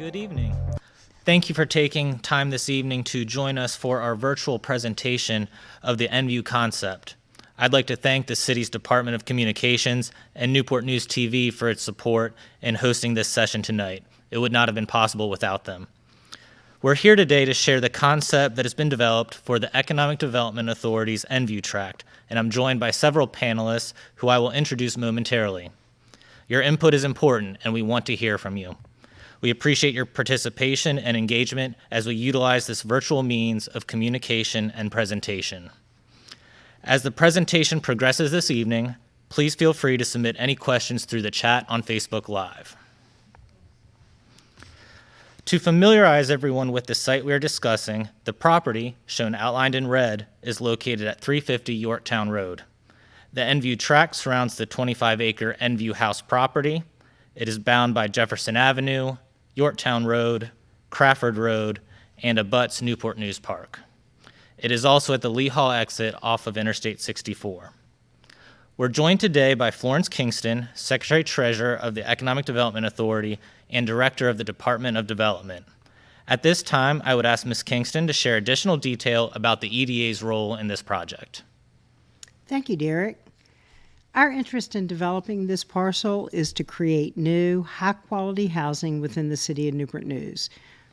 Good evening. Thank you for taking time this evening to join us for our virtual presentation of the Endview concept. I'd like to thank the city's Department of Communications and Newport News TV for its support in hosting this session tonight. It would not have been possible without them. We're here today to share the concept that has been developed for the Economic Development Authority's Endview tract, and I'm joined by several panelists who I will introduce momentarily. Your input is important, and we want to hear from you. We appreciate your participation and engagement as we utilize this virtual means of communication and presentation. As the presentation progresses this evening, please feel free to submit any questions through the chat on Facebook Live. To familiarize everyone with the site we are discussing, the property, shown outlined in red, is located at 350 Yorktown Road. The Endview tract surrounds the 25-acre Endview House property. It is bound by Jefferson Avenue, Yorktown Road, Crawford Road, and abuts Newport News Park. It is also at the Lee Hall exit off of Interstate 64. We're joined today by Florence Kingston, Secretary-Treasurer of the Economic Development Authority and Director of the Department of Development. At this time, I would ask Ms. Kingston to share additional detail about the EDA's role in this project. Thank you, Derek. Our interest in developing this parcel is to create new, high-quality housing within the city of Newport News,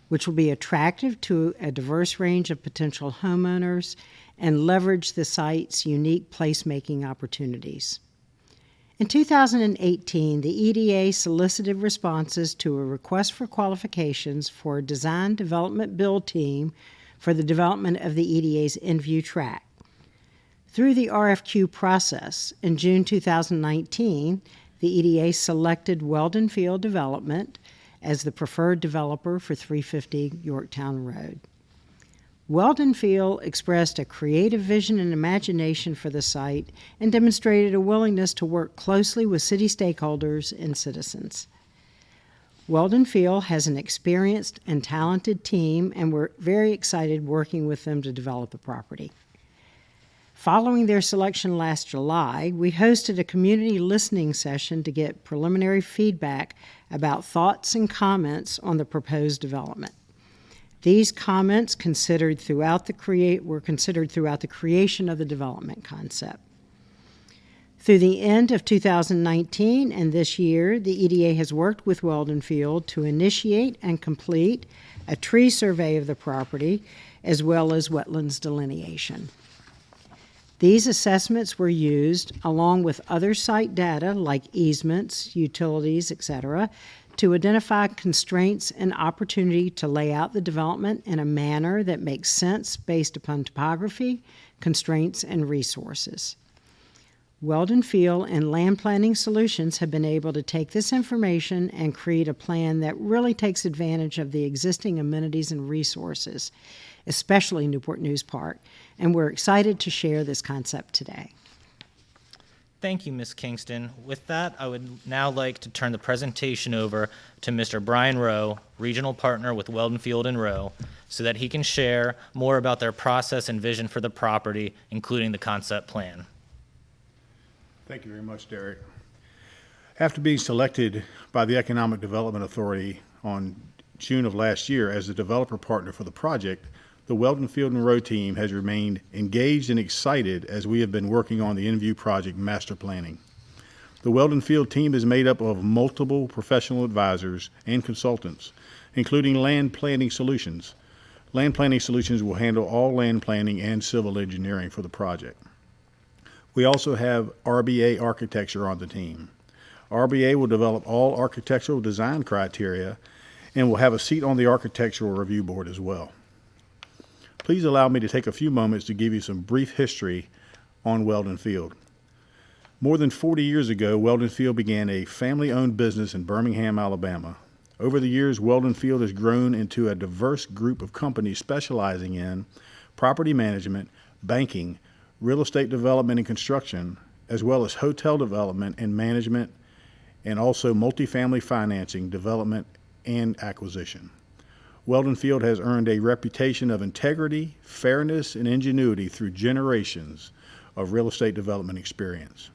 which will be attractive to a diverse range of potential homeowners and leverage the site's unique placemaking opportunities. In 2018, the EDA solicited responses to a request for qualifications for a design development build team for the development of the EDA's Endview tract. Through the RFQ process, in June 2019, the EDA selected Weldon Field Development as the preferred developer for 350 Yorktown Road. Weldon Field expressed a creative vision and imagination for the site and demonstrated a willingness to work closely with city stakeholders and citizens. Weldon Field has an experienced and talented team, and we're very excited working with them to develop the property. Following their selection last July, we hosted a community listening session to get preliminary feedback about thoughts and comments on the proposed development. These comments were considered throughout the creation of the development concept. Through the end of 2019 and this year, the EDA has worked with Weldon Field to initiate and complete a tree survey of the property, as well as wetlands delineation. These assessments were used, along with other site data like easements, utilities, etc., to identify constraints and opportunity to lay out the development in a manner that makes sense based upon topography, constraints, and resources. Weldon Field and Land Planning Solutions have been able to take this information and create a plan that really takes advantage of the existing amenities and resources, especially Newport News Park, and we're excited to share this concept today. Thank you, Ms. Kingston. With that, I would now like to turn the presentation over to Mr. Brian Rowe, Regional Partner with Weldon Field and Rowe, so that he can share more about their process and vision for the property, including the concept plan. Thank you very much, Derek. After being selected by the Economic Development Authority on June of last year as the developer partner for the project, the Weldon Field and Rowe team has remained engaged and excited as we have been working on the Endview project master planning. The Weldon Field team is made up of multiple professional advisors and consultants, including Land Planning Solutions. Land Planning Solutions will handle all land planning and civil engineering for the project. We also have RBA Architecture on the team. RBA will develop all architectural design criteria and will have a seat on the architectural review board as well. Please allow me to take a few moments to give you some brief history on Weldon Field. More than 40 years ago, Weldon Field began a family-owned business in Birmingham, Alabama. Over the years, Weldon Field has grown into a diverse group of companies specializing in property management, banking, real estate development and construction, as well as hotel development and management, and also multifamily financing, development, and acquisition. Weldon Field has earned a reputation of integrity, fairness, and ingenuity through generations of real estate development experience.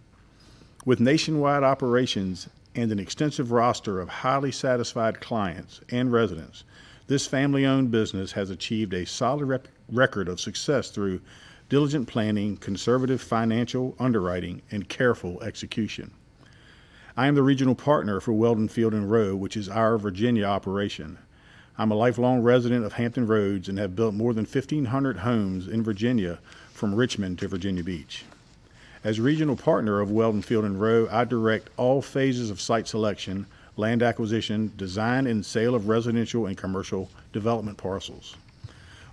With nationwide operations and an extensive roster of highly satisfied clients and residents, this family-owned business has achieved a solid record of success through diligent planning, conservative financial underwriting, and careful execution. I am the regional partner for Weldon Field and Rowe, which is our Virginia operation. I'm a lifelong resident of Hampton Roads and have built more than 1,500 homes in Virginia from Richmond to Virginia Beach. As regional partner of Weldon Field and Rowe, I direct all phases of site selection, land acquisition, design, and sale of residential and commercial development parcels.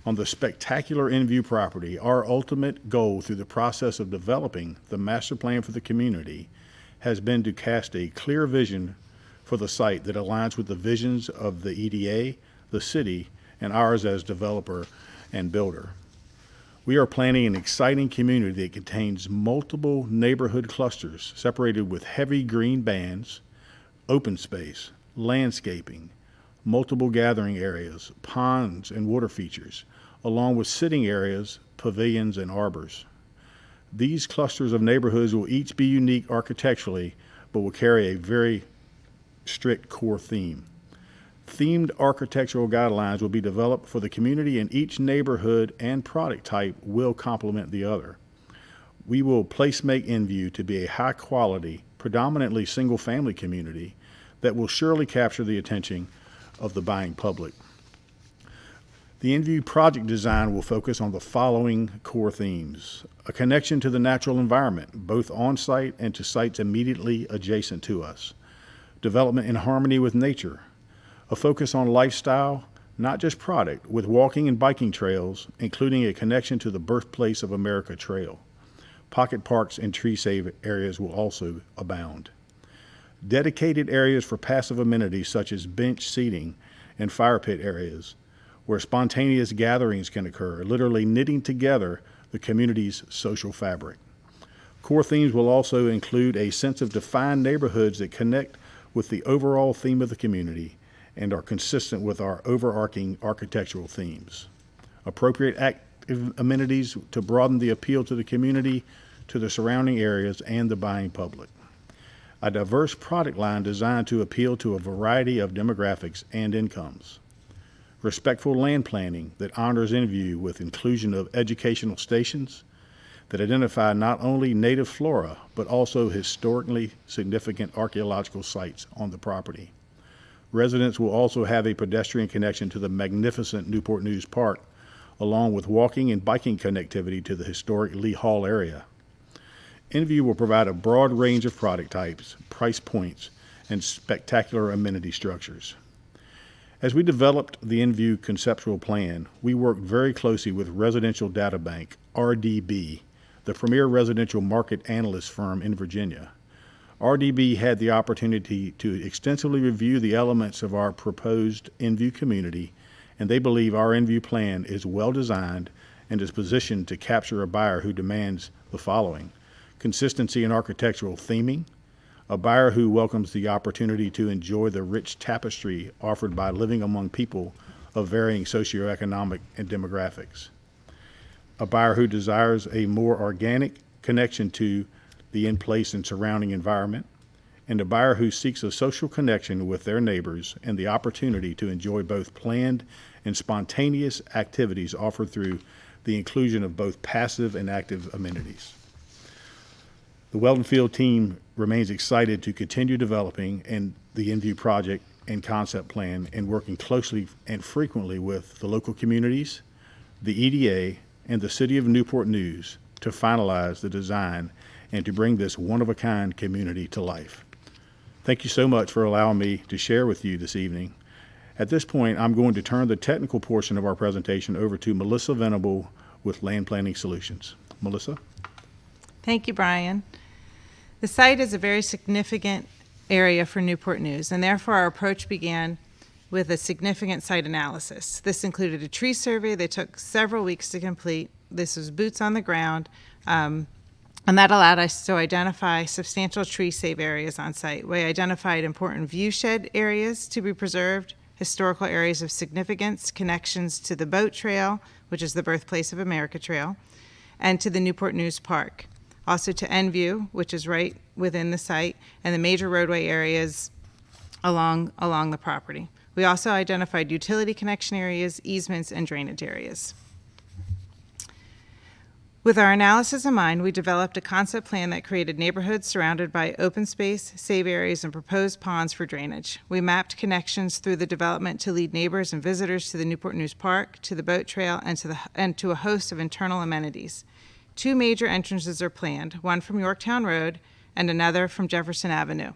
On the spectacular Endview property, our ultimate goal through the process of developing the master plan for the community has been to cast a clear vision for the site that aligns with the visions of the EDA, the city, and ours as developer and builder. We are planning an exciting community that contains multiple neighborhood clusters separated with heavy green bands, open space, landscaping, multiple gathering areas, ponds and water features, along with sitting areas, pavilions, and arbors. These clusters of neighborhoods will each be unique architecturally, but will carry a very strict core theme. Themed architectural guidelines will be developed for the community, and each neighborhood and product type will complement the other. We will placemake Endview to be a high-quality, predominantly single-family community that will surely capture the attention of the buying public. The Endview project design will focus on the following core themes: a connection to the natural environment, both on-site and to sites immediately adjacent to us; development in harmony with nature; a focus on lifestyle, not just product, with walking and biking trails, including a connection to the Birthplace of America Trail. Pocket parks and tree-save areas will also abound. Dedicated areas for passive amenities such as bench seating and fire pit areas, where spontaneous gatherings can occur, literally knitting together the community's social fabric. Core themes will also include a sense of defined neighborhoods that connect with the overall theme of the community and are consistent with our overarching architectural themes. Appropriate active amenities to broaden the appeal to the community, to the surrounding areas, and the buying public. A diverse product line designed to appeal to a variety of demographics and incomes. Respectful land planning that honors Endview with inclusion of educational stations that identify not only native flora, but also historically significant archaeological sites on the property. Residents will also have a pedestrian connection to the magnificent Newport News Park, along with walking and biking connectivity to the historic Lee Hall area. Endview will provide a broad range of product types, price points, and spectacular amenity structures. As we developed the Endview conceptual plan, we worked very closely with Residential Data Bank, RDB, the premier residential market analyst firm in Virginia. RDB had the opportunity to extensively review the elements of our proposed Endview community, and they believe our Endview plan is well designed and is positioned to capture a buyer who demands the following: consistency in architectural theming, a buyer who welcomes the opportunity to enjoy the rich tapestry offered by living among people of varying socioeconomic and demographics, a buyer who desires a more organic connection to the in-place and surrounding environment, and a buyer who seeks a social connection with their neighbors and the opportunity to enjoy both planned and spontaneous activities offered through the inclusion of both passive and active amenities. The Weldon Field team remains excited to continue developing the Endview project and concept plan, and working closely and frequently with the local communities, the EDA, and the City of Newport News to finalize the design and to bring this one-of-a-kind community to life. Thank you so much for allowing me to share with you this evening. At this point, I'm going to turn the technical portion of our presentation over to Melissa Venable with Land Planning Solutions. Melissa? Thank you, Brian. The site is a very significant area for Newport News, and therefore our approach began with a significant site analysis. This included a tree survey that took several weeks to complete. This was boots on the ground, and that allowed us to identify substantial tree save areas on site. We identified important viewshed areas to be preserved, historical areas of significance, connections to the boat trail, which is the Birthplace of America Trail, and to the Newport News Park. also to Endview, which is right within the site, and the major roadway areas along the property. We also identified utility connection areas, easements, and drainage areas. With our analysis in mind, we developed a concept plan that created neighborhoods surrounded by open space, save areas, and proposed ponds for drainage. We mapped connections through the development to lead neighbors and visitors to the Newport News Park, to the boat trail, and to a host of internal amenities. 2 major entrances are planned, one from Yorktown Road and another from Jefferson Avenue.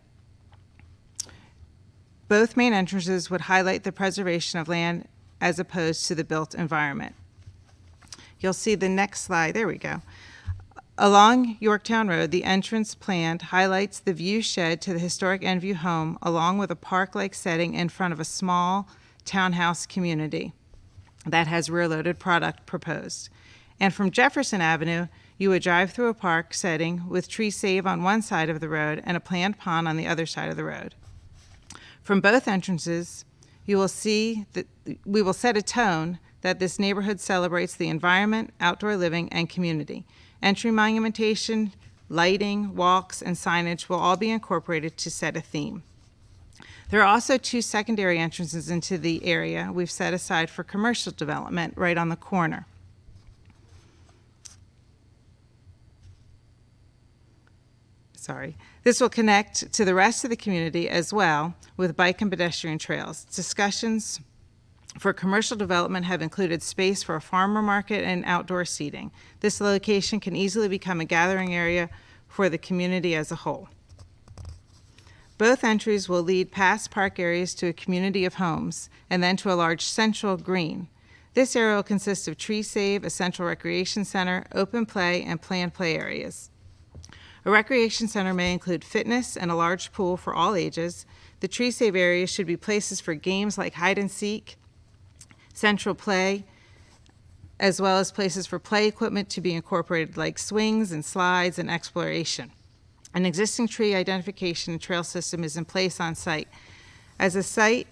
Both main entrances would highlight the preservation of land as opposed to the built environment. You'll see the next slide. There we go. Along Yorktown Road, the entrance planned highlights the view shed to the historic Endview home, along with a park-like setting in front of a small townhouse community that has rear-loaded product proposed. And from Jefferson Avenue, you would drive through a park setting with tree save on one side of the road and a planned pond on the other side of the road. From both entrances, you will see that we will set a tone that this neighborhood celebrates the environment, outdoor living, and community. Entry monumentation, lighting, walks, and signage will all be incorporated to set a theme. There are also 2 secondary entrances into the area we've set aside for commercial development right on the corner. This will connect to the rest of the community as well with bike and pedestrian trails. Discussions for commercial development have included space for a farmer market and outdoor seating. This location can easily become a gathering area for the community as a whole. Both entries will lead past park areas to a community of homes and then to a large central green. This area will consist of tree save, a central recreation center, open play, and planned play areas. A recreation center may include fitness and a large pool for all ages. The tree save areas should be places for games like hide and seek, central play, as well as places for play equipment to be incorporated like swings and slides and exploration. An existing tree identification and trail system is in place on site. As the site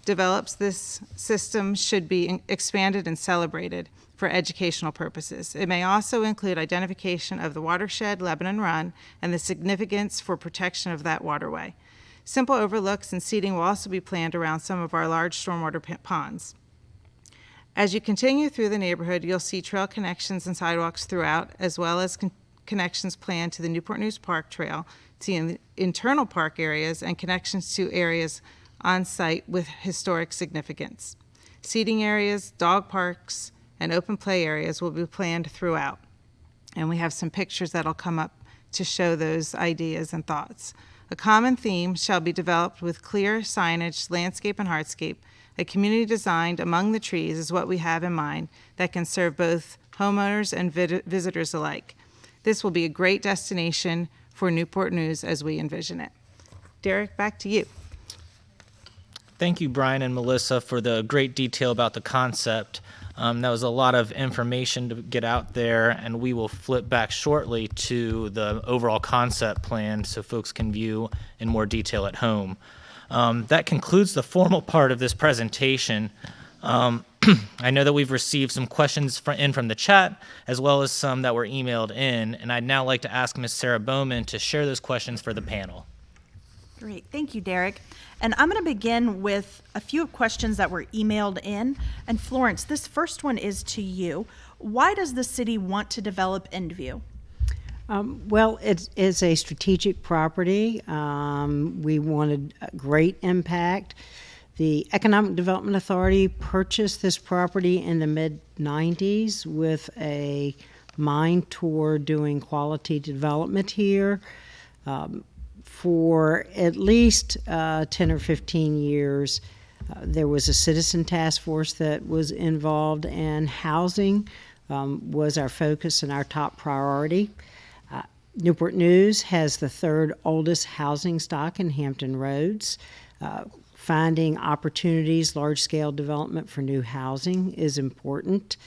develops, this system should be expanded and celebrated for educational purposes. It may also include identification of the watershed, Lebanon Run, and the significance for protection of that waterway. Simple overlooks and seating will also be planned around some of our large stormwater ponds. As you continue through the neighborhood, you'll see trail connections and sidewalks throughout, as well as connections planned to the Newport News Park Trail, to internal park areas, and connections to areas on site with historic significance. Seating areas, dog parks, and open play areas will be planned throughout. And we have some pictures that'll come up to show those ideas and thoughts. A common theme shall be developed with clear signage, landscape, and hardscape. A community designed among the trees is what we have in mind that can serve both homeowners and visitors alike. This will be a great destination for Newport News as we envision it. Derek, back to you. Thank you, Brian and Melissa, for the great detail about the concept. That was a lot of information to get out there, and we will flip back shortly to the overall concept plan so folks can view in more detail at home. That concludes the formal part of this presentation. I know that we've received some questions from the chat, as well as some that were emailed in, and I'd now like to ask Ms. Sarah Bowman to share those questions for the panel. Great, thank you, Derek. And I'm going to begin with a few questions that were emailed in. And Florence, this first one is to you. Why does the city want to develop Endview? Well, it is a strategic property. We wanted a great impact. The Economic Development Authority purchased this property in the mid-90s with a mind toward doing quality development here. For at least 10 or 15 years, there was a citizen task force that was involved, and housing was our focus and our top priority. Newport News has the 3rd oldest housing stock in Hampton Roads. Finding opportunities, large-scale development for new housing is important.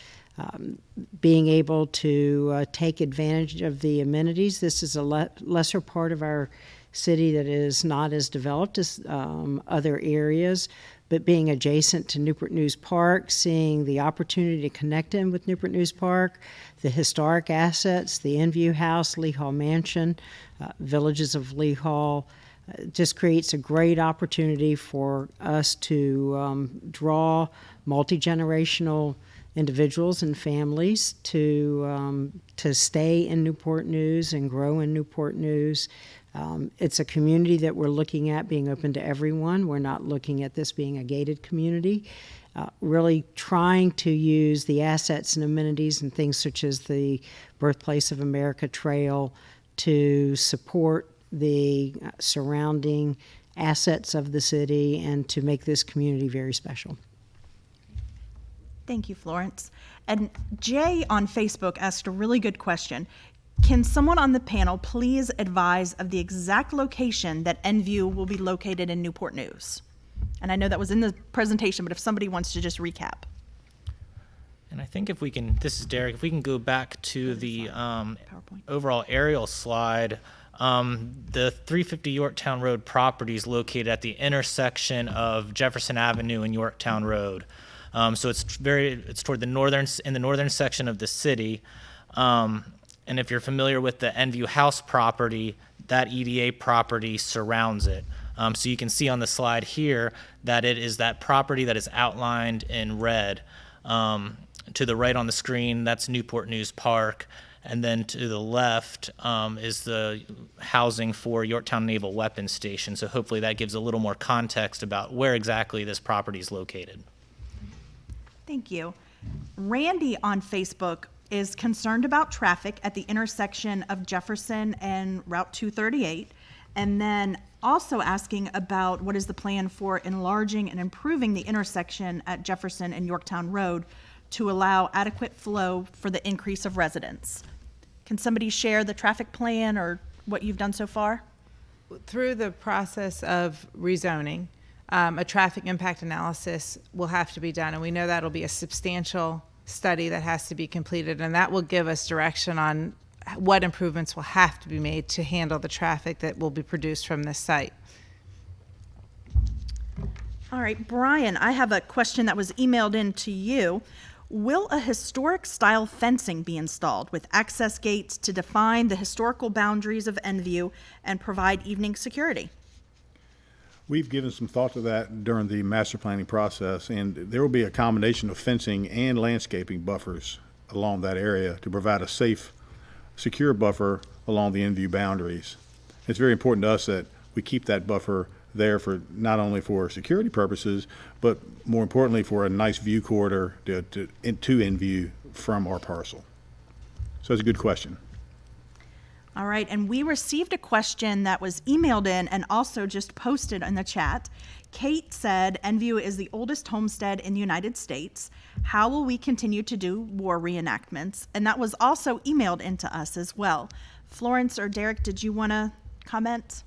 Being able to take advantage of the amenities. This is a lesser part of our city that is not as developed as other areas, but being adjacent to Newport News Park, seeing the opportunity to connect in with Newport News Park, the historic assets, the Endview House, Lee Hall Mansion, Villages of Lee Hall, just creates a great opportunity for us to draw multi-generational individuals and families to stay in Newport News and grow in Newport News. It's a community that we're looking at being open to everyone. We're not looking at this being a gated community. Really trying to use the assets and amenities and things such as the Birthplace of America Trail to support the surrounding assets of the city and to make this community very special. Thank you, Florence. And Jay on Facebook asked a really good question. Can someone on the panel please advise of the exact location that Endview will be located in Newport News? And I know that was in the presentation, but if somebody wants to just recap. And I think if we can, this is Derek, if we can go back to the overall aerial slide, the 350 Yorktown Road property is located at the intersection of Jefferson Avenue and Yorktown Road. So it's toward the northern section of the city. And if you're familiar with the Endview House property, that EDA property surrounds it. So you can see on the slide here that it is that property that is outlined in red. To the right on the screen, that's Newport News Park. And then to the left is the housing for Yorktown Naval Weapons Station. So hopefully that gives a little more context about where exactly this property is located. Thank you. Randy on Facebook is concerned about traffic at the intersection of Jefferson and Route 238, and then also asking about what is the plan for enlarging and improving the intersection at Jefferson and Yorktown Road to allow adequate flow for the increase of residents. Can somebody share the traffic plan or what you've done so far? Through the process of rezoning, a traffic impact analysis will have to be done, and we know that'll be a substantial study that has to be completed, and that will give us direction on what improvements will have to be made to handle the traffic that will be produced from this site. All right, Brian, I have a question that was emailed in to you. Will a historic style fencing be installed with access gates to define the historical boundaries of Endview and provide evening security? We've given some thought to that during the master planning process, and there will be a combination of fencing and landscaping buffers along that area to provide a safe, secure buffer along the Endview boundaries. It's very important to us that we keep that buffer there for not only for security purposes, but more importantly for a nice view corridor to Endview from our parcel. So it's a good question. All right, and we received a question that was emailed in and also just posted in the chat. Kate said, Endview is the oldest homestead in the United States. How will we continue to do war reenactments? And that was also emailed into us as well. Florence or Derek, did you want to comment?